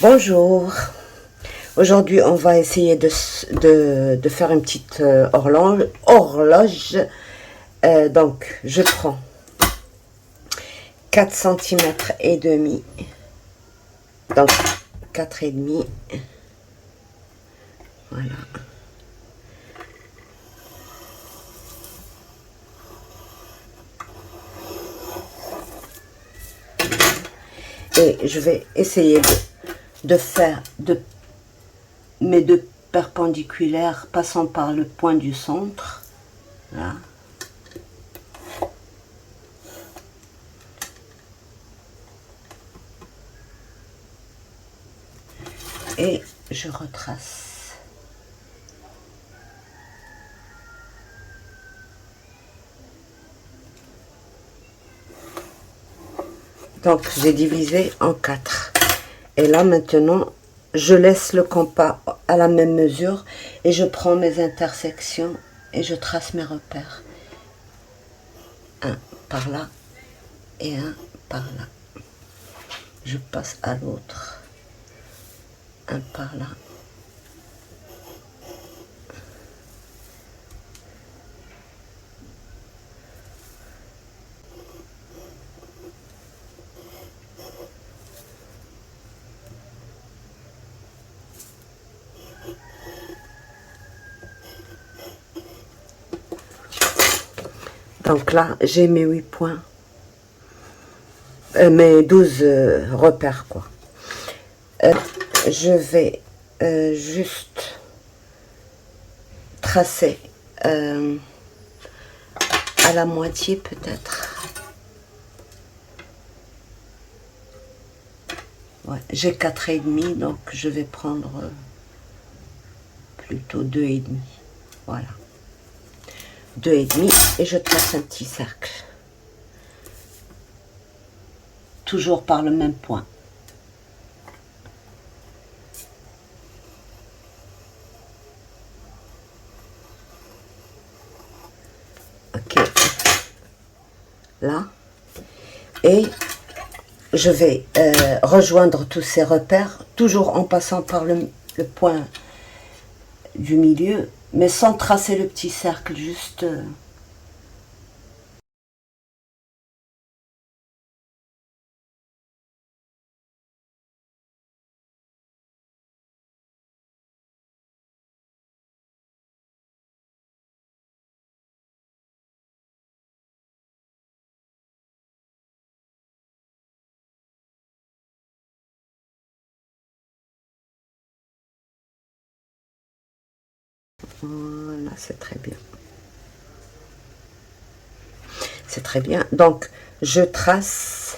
Bonjour. Aujourd'hui, on va essayer de faire une petite horloge. Donc, je prends 4 cm et demi. Donc, 4,5. Voilà. Et je vais essayer de faire mes deux perpendiculaires passant par le point du centre. Là. Et je retrace. Donc, j'ai divisé en 4. Et là, maintenant, je laisse le compas à la même mesure et je prends mes intersections et je trace mes repères. Un par là et un par là. Je passe à l'autre. Un par là. Donc là, j'ai mes 8 points. Mes 12 repères, quoi. Je vais juste tracer à la moitié peut-être. Ouais, j'ai 4,5, donc je vais prendre plutôt 2,5. Voilà. 2,5 et je trace un petit cercle. Toujours par le même point. Ok. Là. Et je vais rejoindre tous ces repères, toujours en passant par le point du milieu, mais sans tracer le petit cercle, juste... Voilà, c'est très bien. C'est très bien. Donc, je trace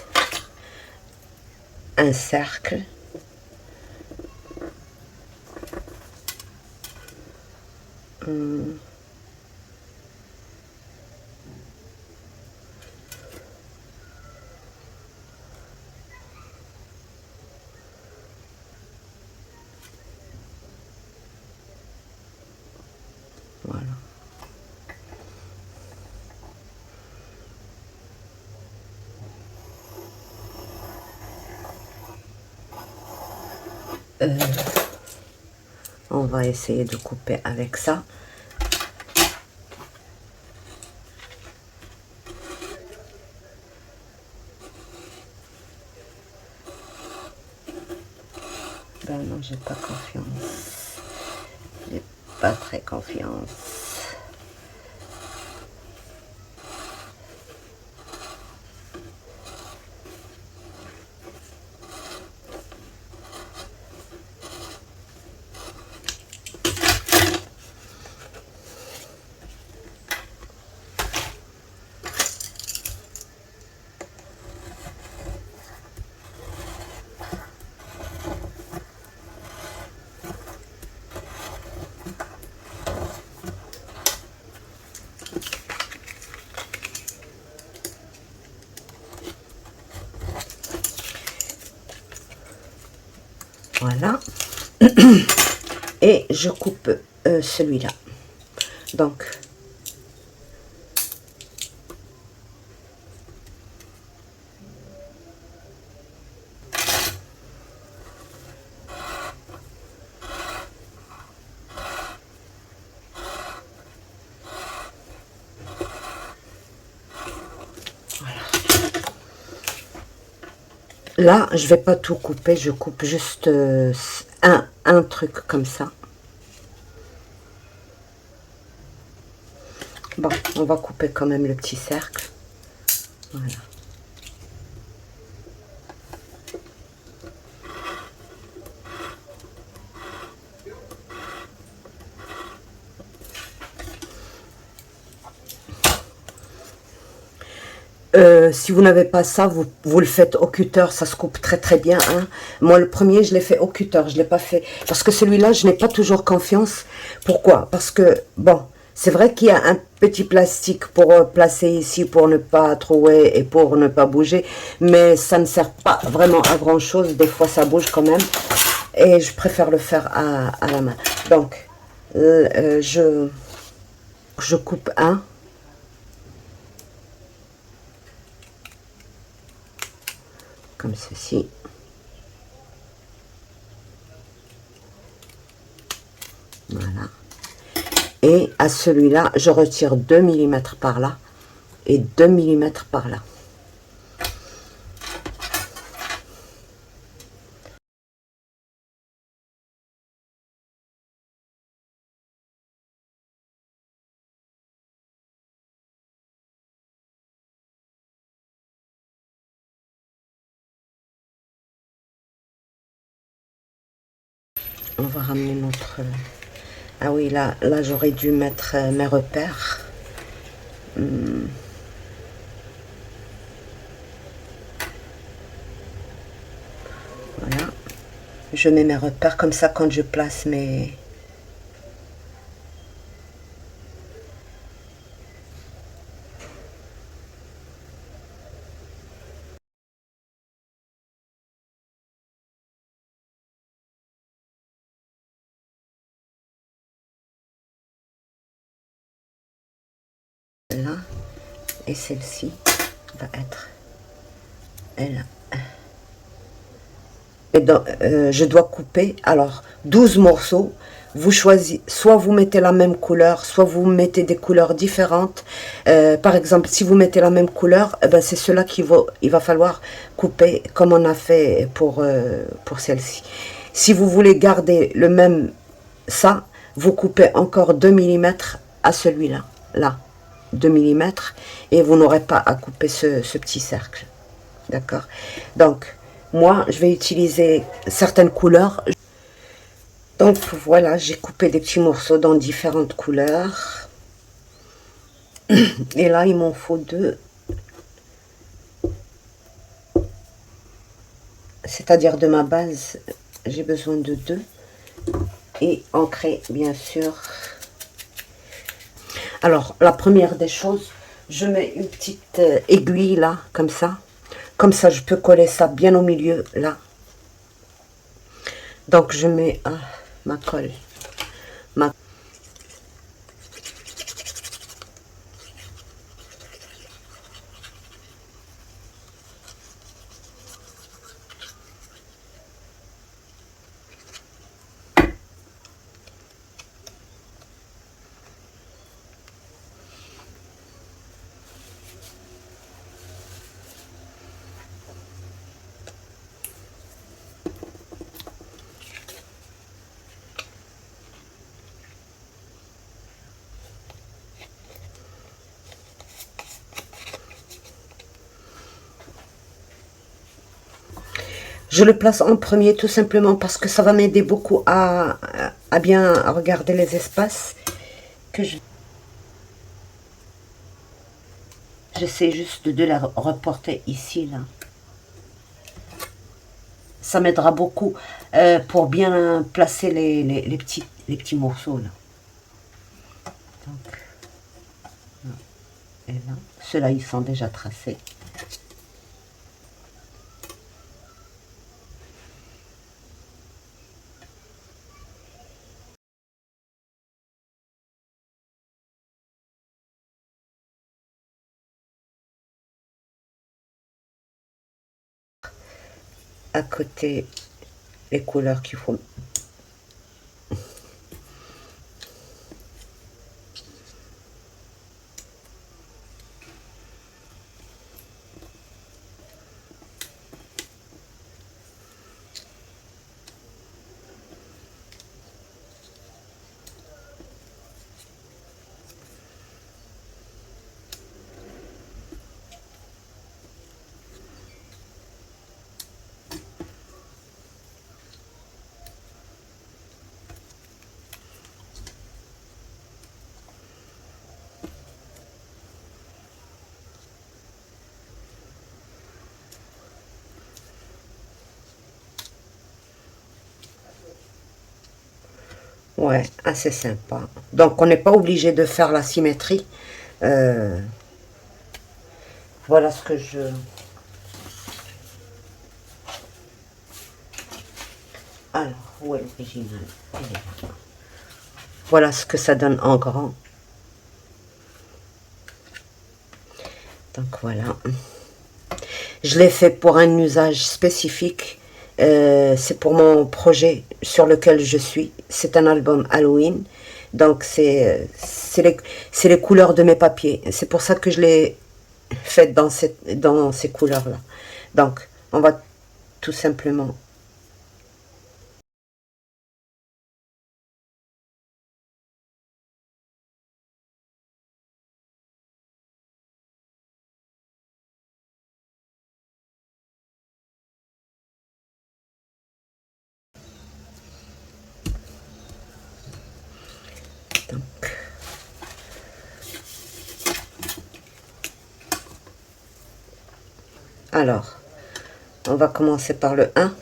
un cercle. Voilà. On va essayer de couper avec ça. Ben non, j'ai pas confiance. J'ai pas très confiance. Voilà. Et je coupe celui-là. Donc, Là, je vais pas tout couper, je coupe juste un truc comme ça. Bon, on va couper quand même le petit cercle. Voilà. Si vous n'avez pas ça, vous le faites au cutter, ça se coupe très très bien. Hein. Moi, le premier, je l'ai fait au cutter, je l'ai pas fait. Parce que celui-là, je n'ai pas toujours confiance. Pourquoi? Parce que, bon, c'est vrai qu'il y a un petit plastique pour placer ici, pour ne pas trouer et pour ne pas bouger. Mais ça ne sert pas vraiment à grand chose. Des fois, ça bouge quand même. Et je préfère le faire à la main. Donc, je coupe un. Comme ceci. Voilà. Et à celui-là, je retire 2 millimètres par là et 2 millimètres par là. On va ramener notre... Ah oui, là j'aurais dû mettre mes repères. Voilà. Je mets mes repères comme ça quand je place mes... Là. Et celle-ci va être... Elle. Et donc, je dois couper, alors, 12 morceaux. Vous choisissez, soit vous mettez la même couleur, soit vous mettez des couleurs différentes. Par exemple, si vous mettez la même couleur, eh ben c'est cela il va falloir couper, comme on a fait pour celle-ci. Si vous voulez garder le même, ça, vous coupez encore 2 millimètres à celui-là, là, 2 millimètres, et vous n'aurez pas à couper ce petit cercle. D'accord? Donc, moi, je vais utiliser certaines couleurs. Donc, voilà, j'ai coupé des petits morceaux dans différentes couleurs. Et là, il m'en faut deux. C'est-à-dire de ma base, j'ai besoin de deux. Et ancré, bien sûr. Alors, la première des choses, je mets une petite aiguille là, comme ça. Comme ça, je peux coller ça bien au milieu, là. Donc, je mets ma colle. Je le place en premier tout simplement parce que ça va m'aider beaucoup à bien regarder les espaces que j'essaie juste de la reporter ici là. Ça m'aidera beaucoup pour bien placer les petits morceaux là. Donc, là et là. Ceux-là ils sont déjà tracés. À côté les couleurs qu'il faut. Ouais, assez sympa. Donc, on n'est pas obligé de faire la symétrie. Euh, voilà ce que je... Alors, où est l'original? Voilà ce que ça donne en grand. Donc, voilà. Je l'ai fait pour un usage spécifique. C'est pour mon projet sur lequel je suis. C'est un album Halloween. Donc, c'est les couleurs de mes papiers. C'est pour ça que je l'ai fait dans ces couleurs-là. Donc, on va tout simplement... Donc, alors, on va commencer par le 1.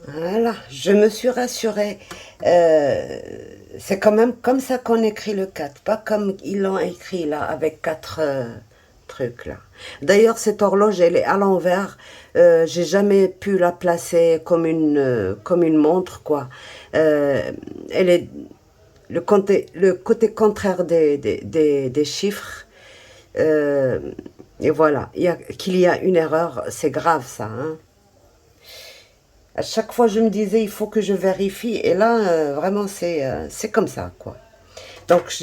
Voilà, je me suis rassurée. Euh, c'est quand même comme ça qu'on écrit le 4, pas comme ils l'ont écrit là, avec quatre trucs là. D'ailleurs, cette horloge, elle est à l'envers. J'ai jamais pu la placer comme une montre, quoi. Elle est le côté contraire des chiffres. Euh, et voilà, qu'il y a une erreur, c'est grave ça, hein. À chaque fois, je me disais, il faut que je vérifie. Et là, vraiment, c'est comme ça, quoi. Donc,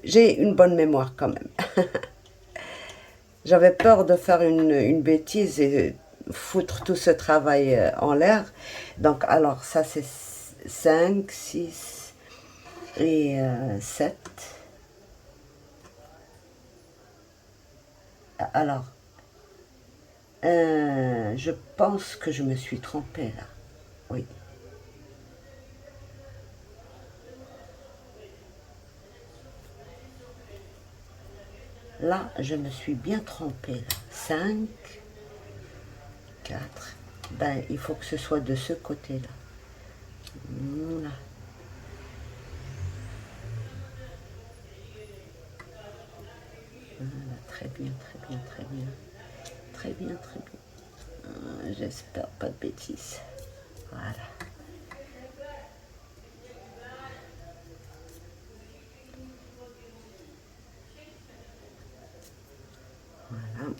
j'ai une bonne mémoire quand même. J'avais peur de faire une bêtise et foutre tout ce travail en l'air. Donc, alors, ça, c'est 5, 6 et 7. Alors, je pense que je me suis trompée là. Oui. Là, je me suis bien trompée là. 5, 4. Ben, il faut que ce soit de ce côté-là. Voilà. Voilà, très bien, très bien, très bien. Très bien, très bien. J'espère pas de bêtises. Voilà. Voilà.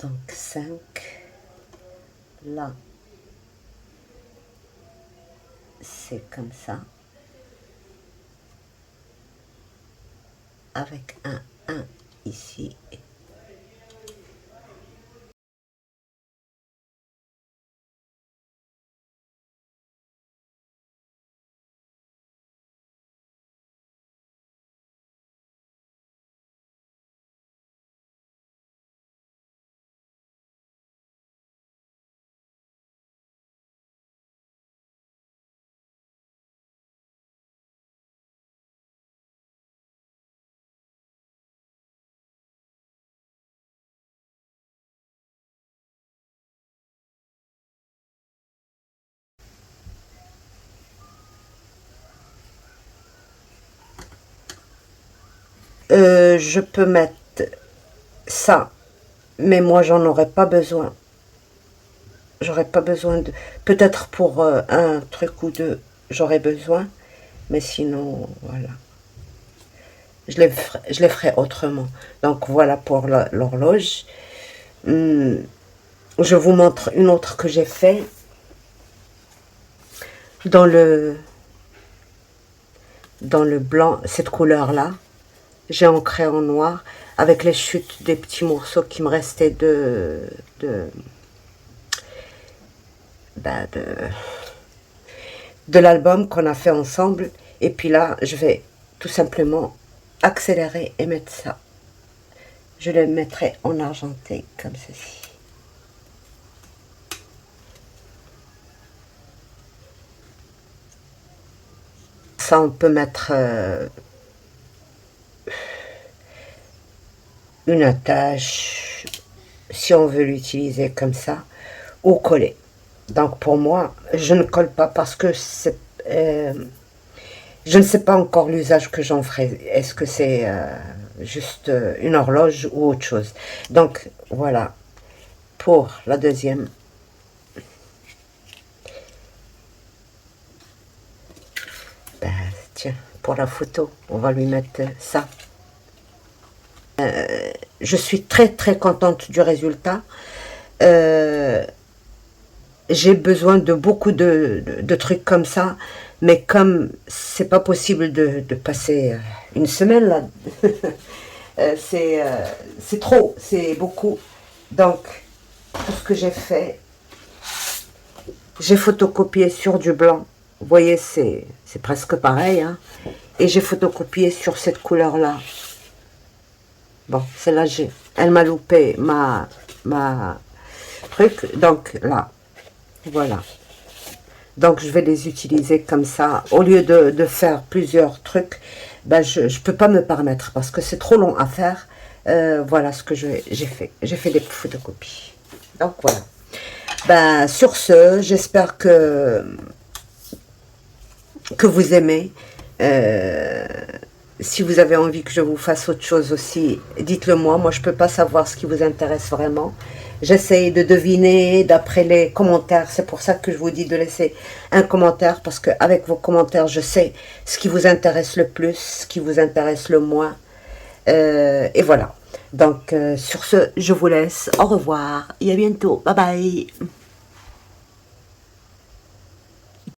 Donc 5. Là, c'est comme ça. Avec un ici Je peux mettre ça, mais moi j'en aurais pas besoin. J'aurais pas besoin de... Peut-être pour un truc ou deux, j'aurais besoin. Mais sinon, voilà. Je les ferai autrement. Donc voilà pour l'horloge. Je vous montre une autre que j'ai fait. Dans le blanc, cette couleur-là. J'ai ancré en noir avec les chutes des petits morceaux qui me restaient ben, de l'album qu'on a fait ensemble. Et puis là, je vais tout simplement accélérer et mettre ça. Je le mettrai en argenté comme ceci. Ça, on peut mettre une attache, si on veut l'utiliser comme ça, ou coller. Donc pour moi, je ne colle pas parce que c'est... je ne sais pas encore l'usage que j'en ferai. Est-ce que c'est juste une horloge ou autre chose? Donc voilà, pour la deuxième. Ben, tiens, pour la photo, on va lui mettre ça. Je suis très très contente du résultat. J'ai besoin de beaucoup de trucs comme ça, mais comme c'est pas possible de passer une semaine là, c'est trop, c'est beaucoup. Donc tout ce que j'ai fait, j'ai photocopié sur du blanc. Vous voyez, c'est presque pareil, hein. Et j'ai photocopié sur cette couleur là. Bon, celle-là, elle m'a loupé ma truc, donc là, voilà. Donc je vais les utiliser comme ça, au lieu de faire plusieurs trucs, ben je peux pas me permettre, parce que c'est trop long à faire. Voilà ce que j'ai fait, j'ai fait des photocopies. Donc voilà. Ben, sur ce, j'espère que vous aimez. Si vous avez envie que je vous fasse autre chose aussi, dites-le moi. Moi, je peux pas savoir ce qui vous intéresse vraiment. J'essaye de deviner d'après les commentaires. C'est pour ça que je vous dis de laisser un commentaire, parce qu'avec vos commentaires, je sais ce qui vous intéresse le plus, ce qui vous intéresse le moins. Et voilà. Donc, sur ce, je vous laisse. Au revoir et à bientôt. Bye bye.